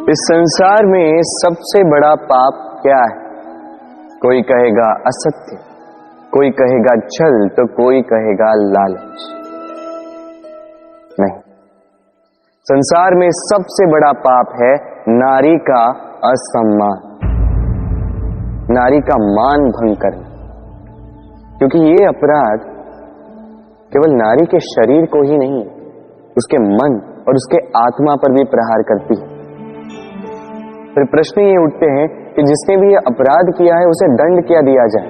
इस संसार में सबसे बड़ा पाप क्या है? कोई कहेगा असत्य, कोई कहेगा छल, तो कोई कहेगा लालच। नहीं, संसार में सबसे बड़ा पाप है नारी का असम्मान, नारी का मान भंग करना। क्योंकि ये अपराध केवल नारी के शरीर को ही नहीं, उसके मन और उसके आत्मा पर भी प्रहार करती है। फिर प्रश्न ये उठते हैं कि जिसने भी ये अपराध किया है उसे दंड क्या दिया जाए?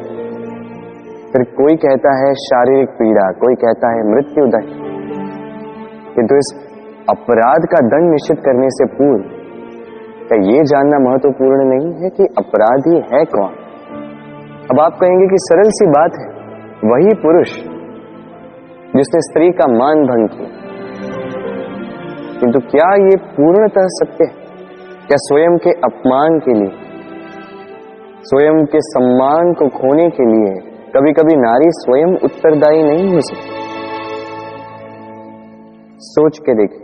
फिर कोई कहता है शारीरिक पीड़ा, कोई कहता है मृत्यु दंड। किंतु इस अपराध का दंड निश्चित करने से पूर्व क्या ये जानना महत्वपूर्ण नहीं है कि अपराधी है कौन? अब आप कहेंगे कि सरल सी बात है, वही पुरुष जिसने स्त्री का मान भंग किया। किंतु क्या ये पूर्णतः सत्य है? क्या स्वयं के अपमान के लिए, स्वयं के सम्मान को खोने के लिए कभी कभी नारी स्वयं उत्तरदायी नहीं हो सकती? सोच के देखिए,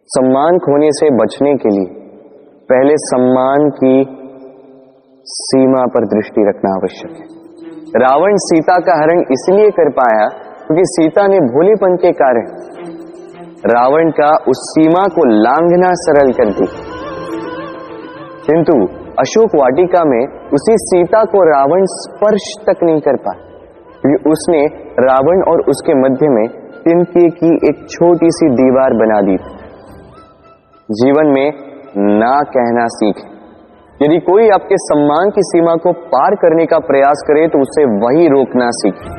सम्मान खोने से बचने के लिए पहले सम्मान की सीमा पर दृष्टि रखना आवश्यक है। रावण सीता का हरण इसलिए कर पाया क्योंकि सीता ने भोलेपन के कारण रावण का उस सीमा को लांघना सरल कर दी। किंतु अशोक वाटिका में उसी सीता को रावण स्पर्श तक नहीं कर पाया क्योंकि उसने रावण और उसके मध्य में तिनके की एक छोटी सी दीवार बना दी थी। जीवन में ना कहना सीखें। यदि कोई आपके सम्मान की सीमा को पार करने का प्रयास करे तो उसे वही रोकना सीखें।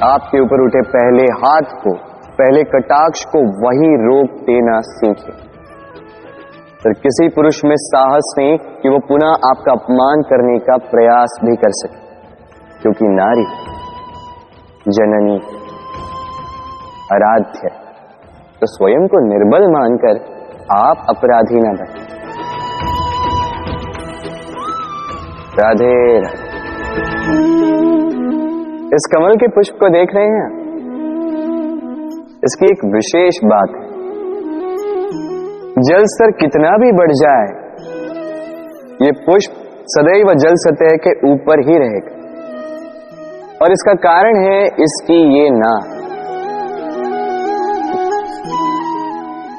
आपके ऊपर उठे पहले हाथ को, पहले कटाक्ष को वही रोक देना सीखें। फिर किसी पुरुष में साहस नहीं कि वो पुनः आपका अपमान करने का प्रयास भी कर सके, क्योंकि नारी जननी आराध्य है। तो स्वयं को निर्बल मानकर आप अपराधी न बने। राधे राधे। इस कमल के पुष्प को देख रहे हैं? इसकी एक विशेष बात है, जल स्तर कितना भी बढ़ जाए ये पुष्प सदैव जल सतह के ऊपर ही रहेगा। और इसका कारण है इसकी ये नाल।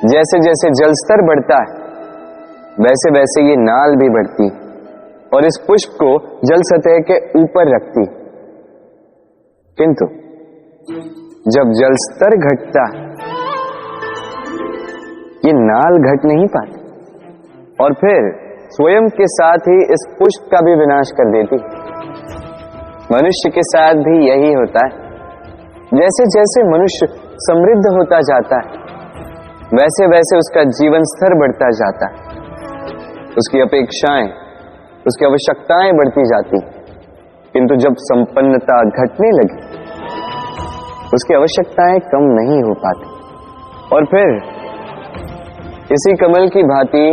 जैसे जैसे जल स्तर बढ़ता है वैसे वैसे ये नाल भी बढ़ती है और इस पुष्प को जल सतह के ऊपर रखती है। किंतु जब जल स्तर घटता है ये नाल घट नहीं पाती और फिर स्वयं के साथ ही इस पुष्प का भी विनाश कर देती। मनुष्य के साथ भी यही होता है। जैसे जैसे मनुष्य समृद्ध होता जाता है वैसे वैसे उसका जीवन स्तर बढ़ता जाता है, उसकी अपेक्षाएं, उसकी आवश्यकताएं बढ़ती जाती। किंतु जब संपन्नता घटने लगी उसकी आवश्यकताएं कम नहीं हो पाती और फिर इसी कमल की भांति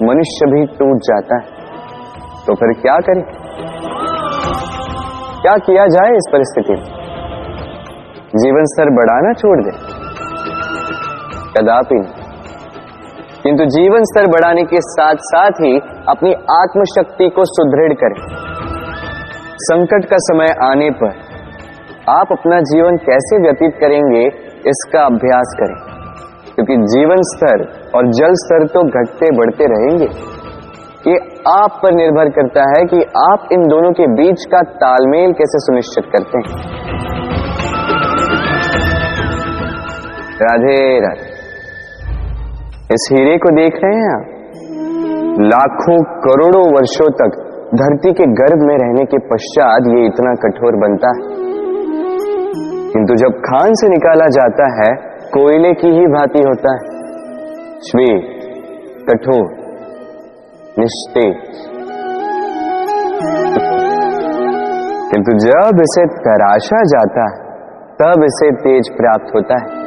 मनुष्य भी टूट जाता है। तो फिर क्या करें? क्या किया जाए इस परिस्थिति में? जीवन स्तर बढ़ाना छोड़ दे? कदापि नहीं। किंतु जीवन स्तर बढ़ाने के साथ साथ ही अपनी आत्मशक्ति को सुदृढ़ करें। संकट का समय आने पर आप अपना जीवन कैसे व्यतीत करेंगे इसका अभ्यास करें, क्योंकि जीवन स्तर और जल स्तर तो घटते बढ़ते रहेंगे। ये आप पर निर्भर करता है कि आप इन दोनों के बीच का तालमेल कैसे सुनिश्चित करते हैं। राधे राधे। इस हीरे को देख रहे हैं आप? लाखों करोड़ों वर्षों तक धरती के गर्भ में रहने के पश्चात ये इतना कठोर बनता है, किंतु जब खान से निकाला जाता है कोयले की ही भांति होता है, श्वेत, कठोर, निस्तेज। किंतु जब इसे तराशा जाता है तब इसे तेज प्राप्त होता है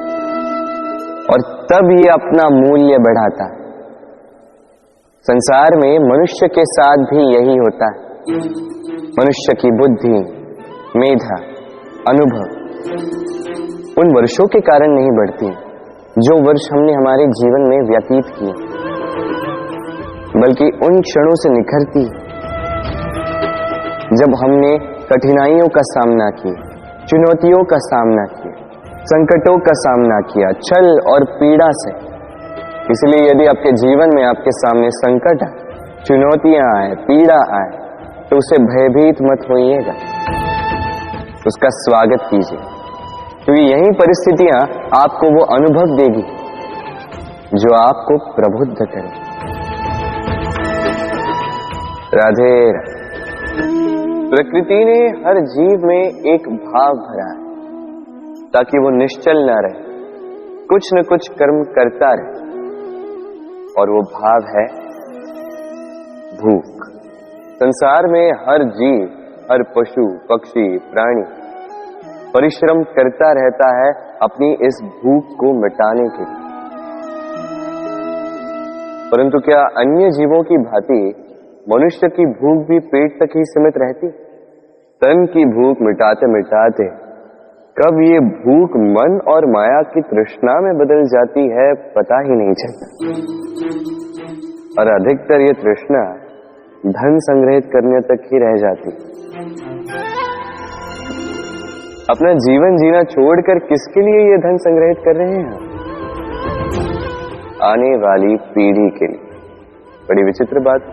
और तब ये अपना मूल्य बढ़ाता है। संसार में मनुष्य के साथ भी यही होता है। मनुष्य की बुद्धि, मेधा, अनुभव उन वर्षों के कारण नहीं बढ़ती, जो वर्ष हमने हमारे जीवन में व्यतीत किए, बल्कि उन क्षणों से निखरती जब हमने कठिनाइयों का सामना किया, चुनौतियों का सामना किया, संकटों का सामना किया, छल और पीड़ा से। इसलिए यदि आपके जीवन में आपके सामने संकट आए, चुनौतियां आए, पीड़ा आए, तो उसे भयभीत मत होइएगा, उसका स्वागत कीजिए, क्योंकि यही परिस्थितियां आपको वो अनुभव देगी जो आपको प्रबुद्ध करे। राधे राधे। प्रकृति ने हर जीव में एक भाव भरा है ताकि वो निश्चल न रहे, कुछ न कुछ कर्म करता रहे, और वो भाव है भूख। संसार में हर जीव, हर पशु, पक्षी, प्राणी परिश्रम करता रहता है अपनी इस भूख को मिटाने के लिए। परंतु क्या अन्य जीवों की भांति मनुष्य की भूख भी पेट तक ही सीमित रहती? तन की भूख मिटाते मिटाते कब ये भूख मन और माया की तृष्णा में बदल जाती है पता ही नहीं चलता। और अधिकतर ये तृष्णा धन संग्रहित करने तक ही रह जाती। अपना जीवन जीना छोड़कर किसके लिए ये धन संग्रहित कर रहे हैं? आने वाली पीढ़ी के लिए। बड़ी विचित्र बात।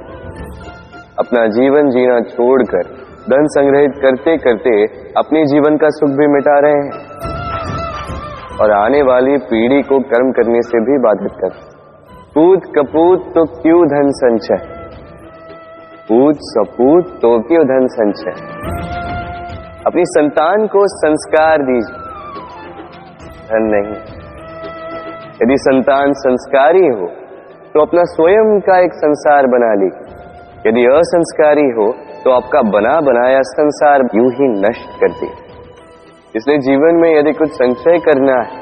अपना जीवन जीना छोड़कर धन संग्रहित करते करते अपने जीवन का सुख भी मिटा रहे हैं और आने वाली पीढ़ी को कर्म करने से भी बाधित कर। पूत कपूत तो क्यों धन संचय, पूत सपूत तो क्यों धन संचय। अपनी संतान को संस्कार दीजिए, धन नहीं। यदि संतान संस्कारी हो तो अपना स्वयं का एक संसार बना लीजिए। यदि असंस्कारी हो तो आपका बना बनाया संसार यूं ही नष्ट कर दे। इसलिए जीवन में यदि कुछ संचय करना है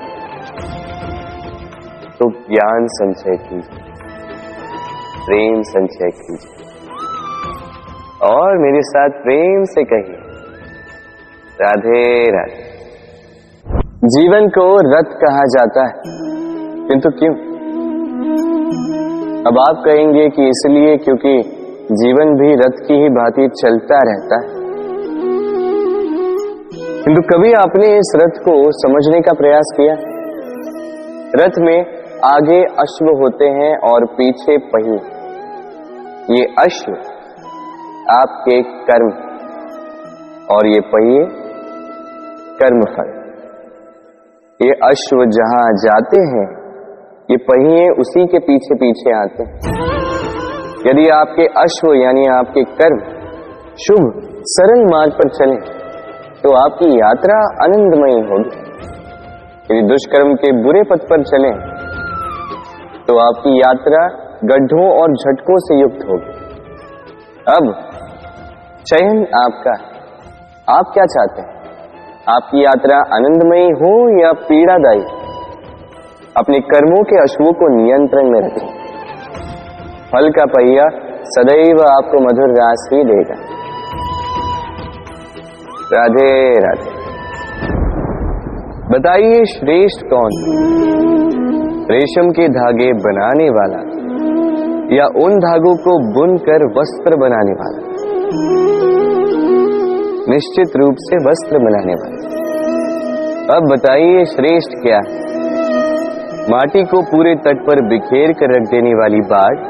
तो ज्ञान संचय कीजिए, प्रेम संचय कीजिए, और मेरे साथ प्रेम से कहिए राधे राधे। जीवन को रथ कहा जाता है, किंतु क्यों? अब आप कहेंगे कि इसलिए क्योंकि जीवन भी रथ की ही भांति चलता रहता है। किंतु कभी आपने इस रथ को समझने का प्रयास किया? रथ में आगे अश्व होते हैं और पीछे पहिए। ये अश्व आपके कर्म और ये पहिए कर्मफल। ये अश्व जहां जाते हैं, ये पहिए उसी के पीछे पीछे आते हैं। यदि आपके अश्व यानी आपके कर्म शुभ सरल मार्ग पर चले तो आपकी यात्रा आनंदमयी होगी। यदि दुष्कर्म के बुरे पथ पर चले तो आपकी यात्रा गड्ढों और झटकों से युक्त होगी। अब चयन आपका। आप क्या चाहते हैं? आपकी यात्रा आनंदमयी हो या पीड़ादायी? अपने कर्मों के अश्वों को नियंत्रण में रखें। फल का पहिया सदैव आपको मधुर रास ही देगा। राधे राधे। बताइए श्रेष्ठ कौन? रेशम के धागे बनाने वाला या उन धागों को बुनकर वस्त्र बनाने वाला? निश्चित रूप से वस्त्र बनाने वाला। अब बताइए श्रेष्ठ क्या? माटी को पूरे तट पर बिखेर कर रख देने वाली बाढ़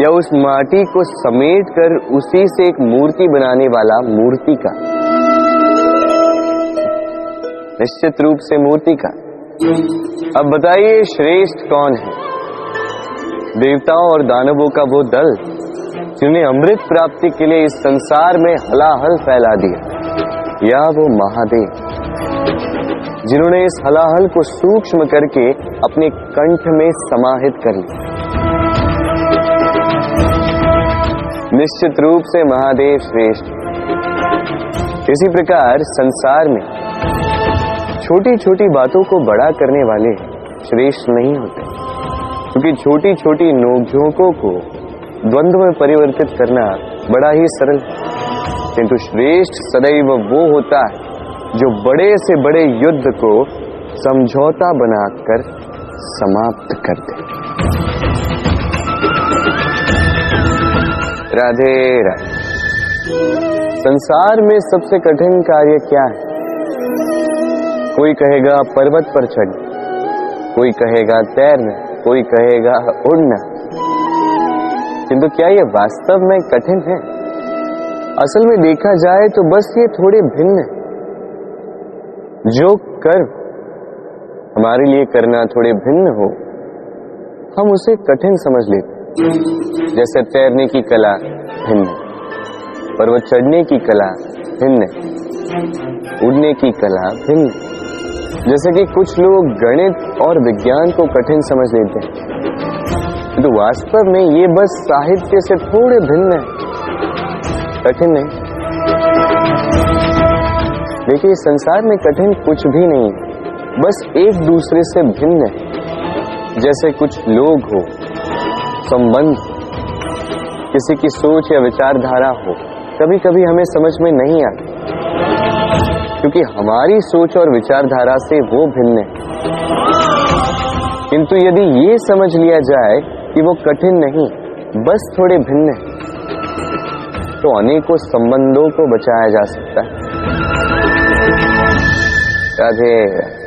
या उस माटी को समेट कर उसी से एक मूर्ति बनाने वाला मूर्तिकार? निश्चित रूप से मूर्तिकार। अब बताइए श्रेष्ठ कौन है? देवताओं और दानवों का वो दल जिन्हें अमृत प्राप्ति के लिए इस संसार में हलाहल फैला दिया, या वो महादेव जिन्होंने इस हलाहल को सूक्ष्म करके अपने कंठ में समाहित कर लिया? निश्चित रूप से महादेव श्रेष्ठ। इसी प्रकार संसार में छोटी छोटी बातों को बड़ा करने वाले श्रेष्ठ नहीं होते, क्योंकि छोटी छोटी नोकझोंकों को द्वंद्व में परिवर्तित करना बड़ा ही सरल है। किंतु श्रेष्ठ सदैव वो होता है जो बड़े से बड़े युद्ध को समझौता बनाकर समाप्त कर दे। राधे राधे। संसार में सबसे कठिन कार्य क्या है? कोई कहेगा पर्वत पर चढ़ना, कोई कहेगा तैरना, कोई कहेगा उड़ना, किंतु क्या ये वास्तव में कठिन है? असल में देखा जाए तो बस ये थोड़े भिन्न है। जो कर्म हमारे लिए करना थोड़े भिन्न हो, हम उसे कठिन समझ लेते। जैसे तैरने की कला भिन्न, पर्वत चढ़ने की कला भिन्न, उड़ने की कला भिन्न। जैसे कि कुछ लोग गणित और विज्ञान को कठिन समझ लेते हैं, तो वास्तव में ये बस साहित्य से थोड़े भिन्न है, कठिन नहीं। देखिए, संसार में कठिन कुछ भी नहीं है, बस एक दूसरे से भिन्न है। जैसे कुछ लोग हो, संबंध, किसी की सोच या विचारधारा हो, कभी कभी हमें समझ में नहीं आती, क्योंकि हमारी सोच और विचारधारा से वो भिन्न है। किंतु यदि ये समझ लिया जाए कि वो कठिन नहीं, बस थोड़े भिन्न है, तो अनेकों संबंधों को बचाया जा सकता है। राधे।